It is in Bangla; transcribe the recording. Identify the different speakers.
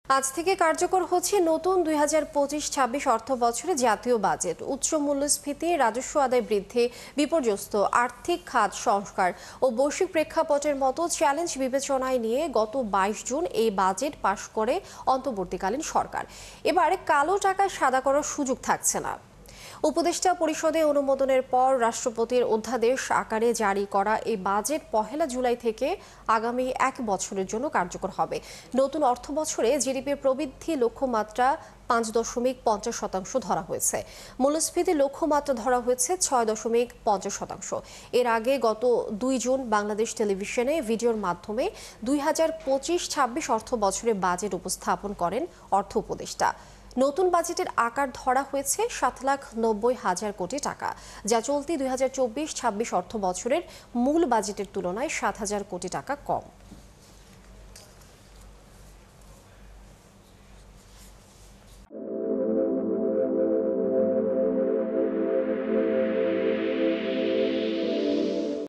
Speaker 1: আজ থেকে কার্যকর হচ্ছে নতুন ২০২৫-২৬ অর্থ বছরে জাতীয় বাজেট। উচ্চ মূল্যস্ফীতি, রাজস্ব আদায় বৃদ্ধি, বিপর্যস্ত আর্থিক খাত সংস্কার ও বৈশ্বিক প্রেক্ষাপটের মতো চ্যালেঞ্জ বিবেচনায় নিয়ে গত ২২ জুন এই বাজেট পাশ করে অন্তর্বর্তীকালীন সরকার। এবার কালো টাকা সাদা করার সুযোগ থাকছে না। উপদেষ্টা পরিষদে অনুমোদনের পর রাষ্ট্রপতির অধ্যাদেশ আকারে জারি করা এই বাজেট ১ জুলাই থেকে আগামী ১ বছরের জন্য কার্যকর হবে। নতুন অর্থ বছরে জিডিপির প্রবৃদ্ধি লক্ষ্যমাত্রা ৫.৫০% ধরা হয়েছে। মূল্যস্ফীতি লক্ষ্যমাত্রা ধরা হয়েছে ৬.৫০%। এর আগে গত ২ জুন বাংলাদেশ টেলিভিশনে ভিডিওর মাধ্যমে ২০২৫-২৬ অর্থ বছরের বাজেট উপস্থাপন করেন অর্থ উপদেষ্টা। নতুন বাজেটের আকার ধরা হয়েছে ৭,৯০,০০০ কোটি টাকা, যা চলতি ২০২৪-২৬ অর্থ বছরের মূল বাজেটের তুলনায় ৭,০০০ কোটি টাকা কম।